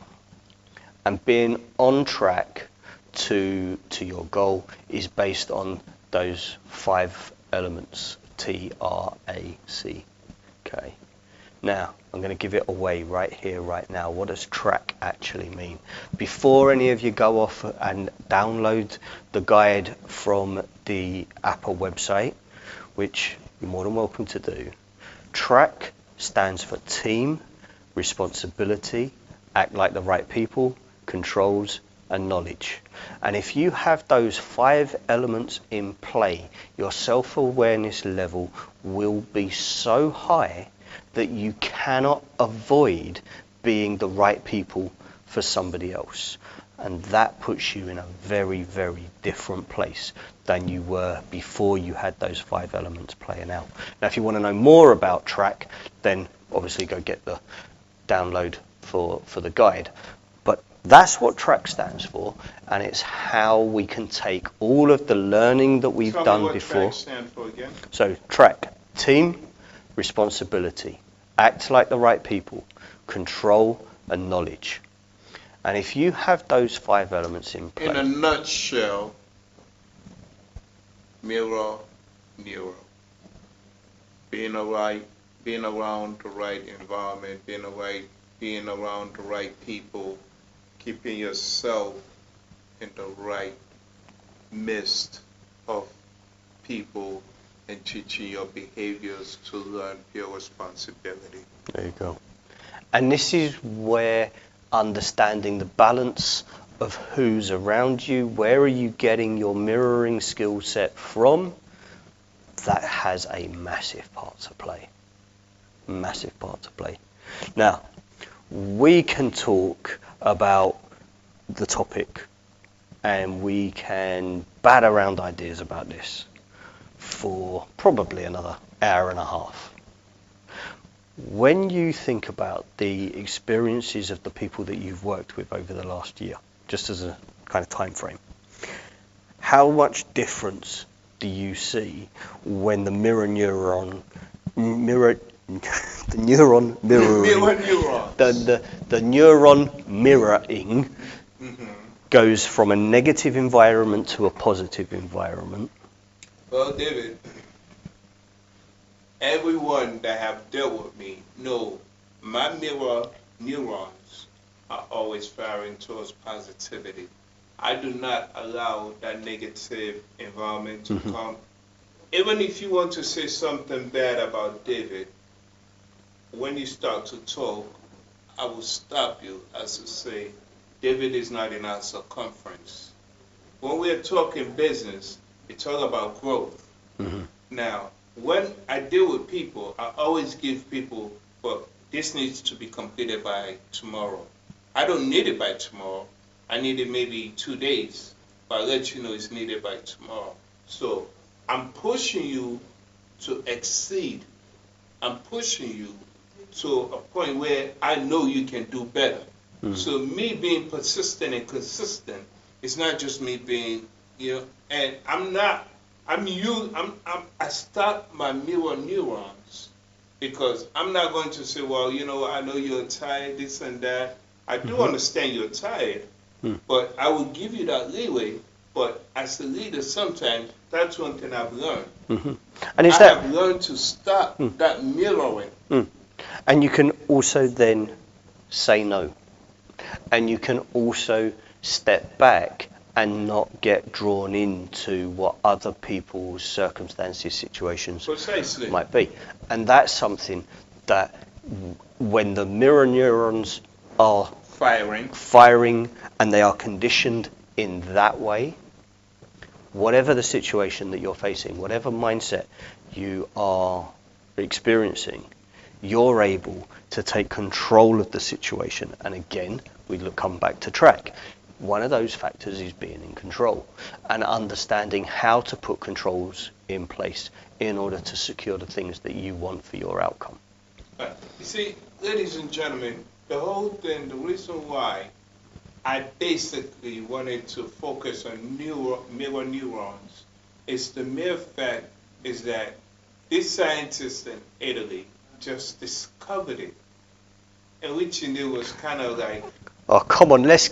And being on track to your goal is based on those 5 elements, TRACK. Now, I'm going to give it away right here, right now. What does track actually mean? Before any of you go off and download the guide from the Apple website, which you're more than welcome to do, track stands for team, responsibility, act like the right people, controls, and knowledge. And if you have those 5 elements in play, your self-awareness level will be so high that you cannot avoid being the right people for somebody else. And that puts you in a very, very different place than you were before you had those 5 elements playing out. Now, if you want to know more about track, then obviously go get the download for the guide. But that's what track stands for, and it's how we can take all of the learning that we've done before. Track stand for again? So track, team, responsibility, act like the right people, control, and knowledge. And if you have those 5 elements in play, in a nutshell, mirror, neuro. Being around the right environment, being around the right people, keeping yourself in the right midst of people, and teaching your behaviors to learn your responsibility. There you go. And this is where understanding the balance of who's around you, where are you getting your mirroring skill set from, that has a massive part to play. Massive part to play. Now, we can talk about the topic and we can bat around ideas about this for probably another hour and a half. When you think about the experiences of the people that you've worked with over the last year, just as a kind of time frame, how much difference do you see when the neuron mirroring goes from a negative environment to a positive environment? Well, David, everyone that have dealt with me know my mirror neurons are always firing towards positivity. I do not allow that negative environment to come. Even if you want to say something bad about David, when you start to talk, I will stop you as to say, David is not in our circumference. When we are talking business, it's all about growth. Now, when I deal with people, I always give people, well, this needs to be completed by tomorrow. I don't need it by tomorrow. I need it maybe 2 days, but I'll let you know it's needed by tomorrow. So I'm pushing you to exceed. I'm pushing you to a point where I know you can do better. So me being persistent and consistent, it's not just me being, and I start my mirror neurons because I'm not going to say, well, I know you're tired, this and that. I do understand you're tired, but I will give you that leeway. But as a leader, sometimes that's one thing I've learned. And I have learned to stop that mirroring. And you can also then say no. And you can also step back and not get drawn into what other people's circumstances, situations Precisely. might be. And that's something that when the mirror neurons are firing and they are conditioned in that way, whatever the situation that you're facing, whatever mindset you are experiencing, you're able to take control of the situation. And again, we come back to track. One of those factors is being in control and understanding how to put controls in place in order to secure the things that you want for your outcome. You see, ladies and gentlemen, the whole thing, the reason why I basically wanted to focus on mirror neurons is the mere fact is that this scientist in Italy just discovered it, and which you knew was kind of like, oh come on, let's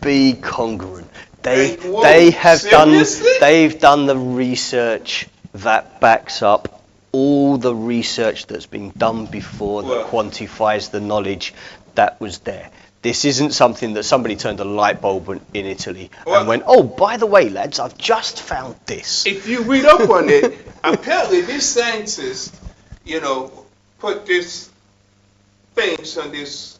be congruent. They've done the research that backs up all the research that's been done before that quantifies the knowledge that was there. This isn't something that somebody turned a light bulb in Italy and went, oh, by the way, lads, I've just found this. If you read up on it, apparently this scientist, put this things on this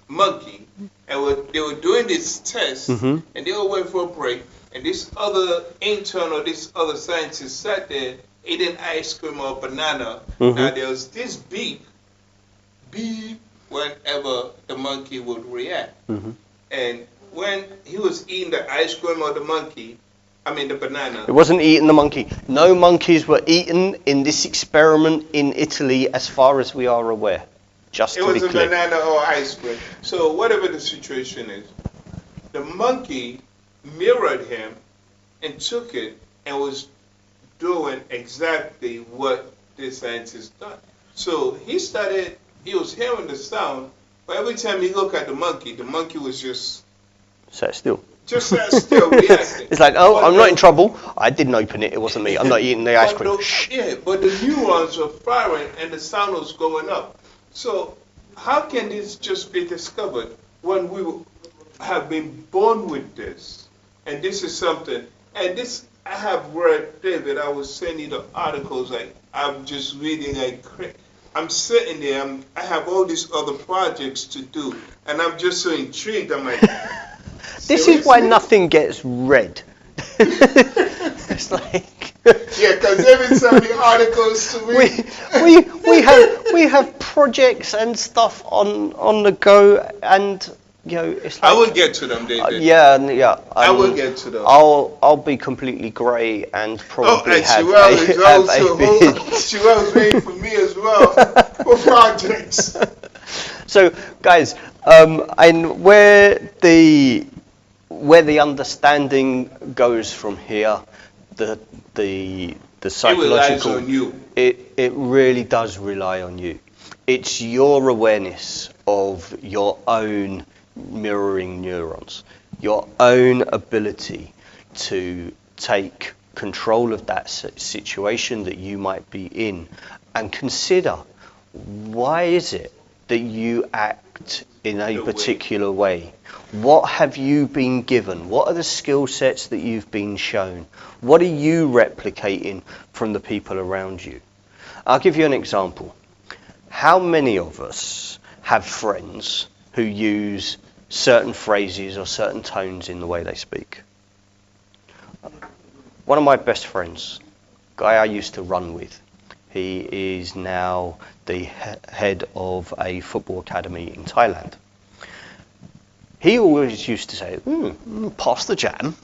monkey, and they were doing this test, and they all went for a break, and this other intern or this other scientist sat there eating ice cream or banana. Now there was this beep whenever the monkey would react. And when he was eating the ice cream or the banana. It wasn't eating the monkey. No monkeys were eaten in this experiment in Italy as far as we are aware. Just to be clear. It was a banana or ice cream. So whatever the situation is, the monkey mirrored him and took it and was doing exactly what this scientist done. So he was hearing the sound, but every time he looked at the monkey was just sat still. Just sat still, reacting. It's like, oh, I'm not in trouble. I didn't open it. It wasn't me. I'm not eating the ice cream. But the neurons were firing and the sound was going up. So how can this just be discovered when we have been born with this? And this is something, and this I have read, David, I was sending you the articles, like I'm just reading like crazy. I'm sitting there, I have all these other projects to do, and I'm just so intrigued. I'm like, this is why nothing gets read. It's like, yeah, because every time the articles to read. we have projects and stuff on the go, and it's like, I will get to them, David. Yeah. I will get to them. I'll be completely grey and probably have she was waiting for me as well for projects. So, guys, and where the understanding goes from here, the psychological, it relies on you. It really does rely on you. It's your awareness of your own mirroring neurons, your own ability to take control of that situation that you might be in, and consider, why is it that you act in a particular way? What have you been given? What are the skill sets that you've been shown? What are you replicating from the people around you? I'll give you an example. How many of us have friends who use certain phrases or certain tones in the way they speak? One of my best friends, guy I used to run with, he is now the head of a football academy in Thailand. He always used to say, pass the jam.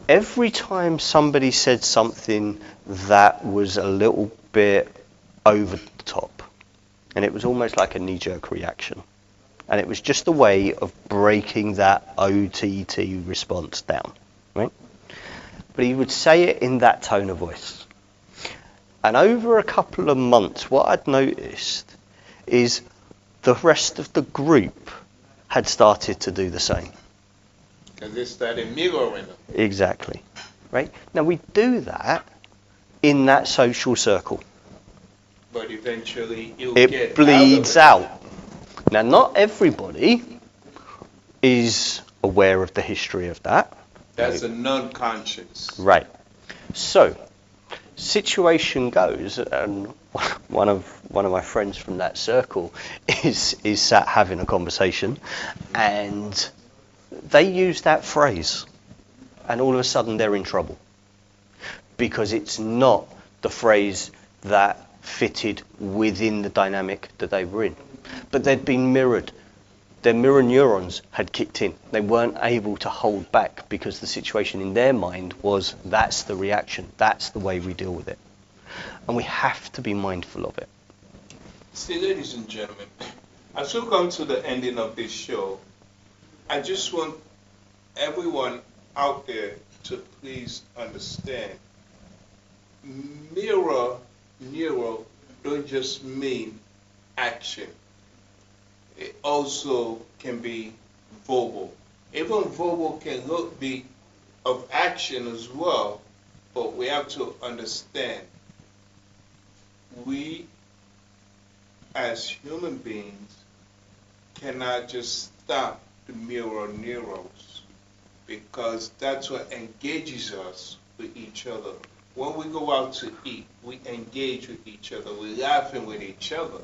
Every time somebody said something that was a little bit over the top, And it was almost like a knee-jerk reaction. And it was just a way of breaking that OTT response down, right? But he would say it in that tone of voice. And over a couple of months, what I'd noticed is the rest of the group had started to do the same. Because they started mirroring them. Exactly. Right? Now, we do that in that social circle. But eventually It bleeds out. Now, not everybody is aware of the history of that. That's a non-conscious. Right. So, situation goes, and one of my friends from that circle is sat having a conversation, and they use that phrase, and all of a sudden they're in trouble because it's not the phrase that fitted within the dynamic that they were in, but they'd been mirrored. Their mirror neurons had kicked in. They weren't able to hold back because the situation in their mind was, that's the reaction, that's the way we deal with it. And we have to be mindful of it. See, ladies and gentlemen, as we come to the ending of this show, I just want everyone out there to please understand, mirror neural don't just mean action. It also can be verbal. Even verbal can be of action as well, but we have to understand we as human beings cannot just stop the mirror neurons, because that's what engages us with each other. When we go out to eat, we engage with each other, we're laughing with each other.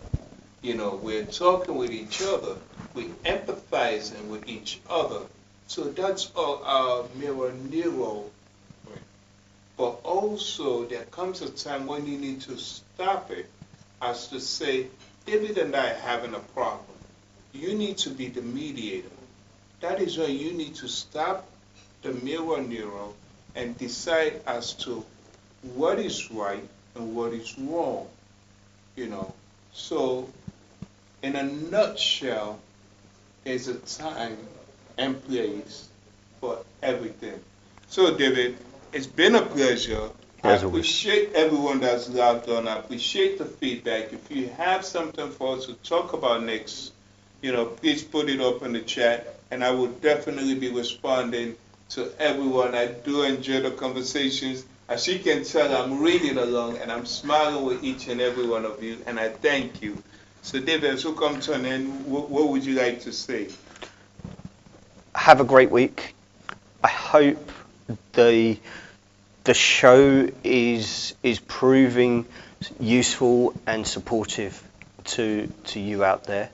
You know, we're talking with each other, we're empathizing with each other. So that's all our mirror neural. But also there comes a time when you need to stop it, as to say, David and I are having a problem. You need to be the mediator. That is when you need to stop the mirror neural and decide as to what is right and what is wrong. You know, so in a nutshell, there's a time and place for everything. So, David, it's been a pleasure. I appreciate everyone that's logged on. I appreciate the feedback. If you have something for us to talk about next, please put it up in the chat, and I will definitely be responding to everyone. I do enjoy the conversations. As you can tell, I'm reading along, and I'm smiling with each and every one of you, and I thank you. So, David, as we come to an end, what would you like to say? Have a great week. I hope the show is proving useful and supportive to you out there.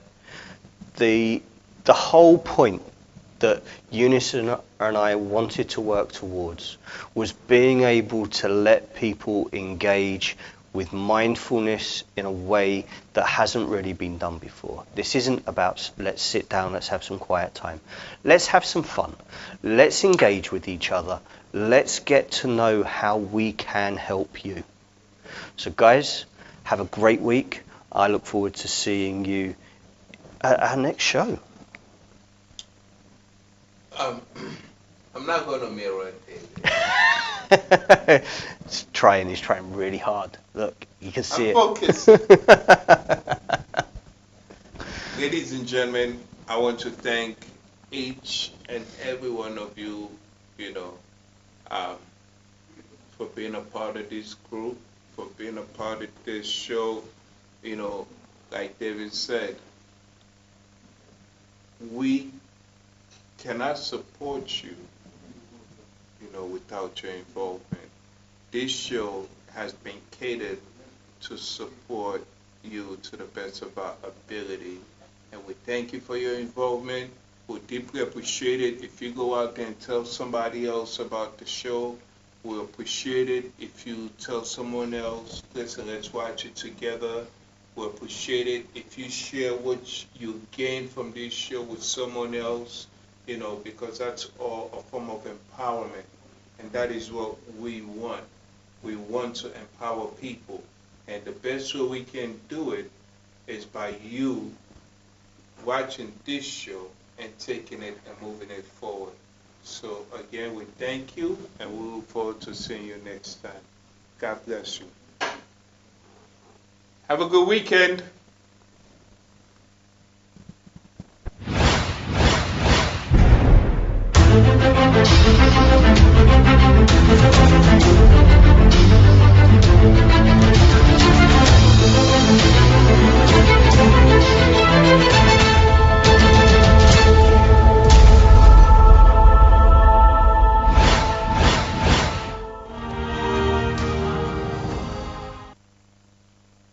The whole point that Eunice and I wanted to work towards was being able to let people engage with mindfulness in a way that hasn't really been done before. This isn't about let's sit down, let's have some quiet time. Let's have some fun. Let's engage with each other. Let's get to know how we can help you. So guys, have a great week. I look forward to seeing you at our next show. I'm not going to mirror it. He's trying really hard. Look, you can see I'm focused. Ladies and gentlemen, I want to thank each and every one of you, for being a part of this group, for being a part of this show. Like David said, we cannot support you, without your involvement. This show has been catered to support you to the best of our ability. And we thank you for your involvement. We deeply appreciate it if you go out there and tell somebody else about the show. We'll appreciate it if you tell someone else, listen, let's watch it together. We'll appreciate it if you share what you gain from this show with someone else, because that's all a form of empowerment. And that is what we want. We want to empower people. And the best way we can do it is by you watching this show and taking it and moving it forward. So again, we thank you and we look forward to seeing you next time. God bless you. Have a good weekend.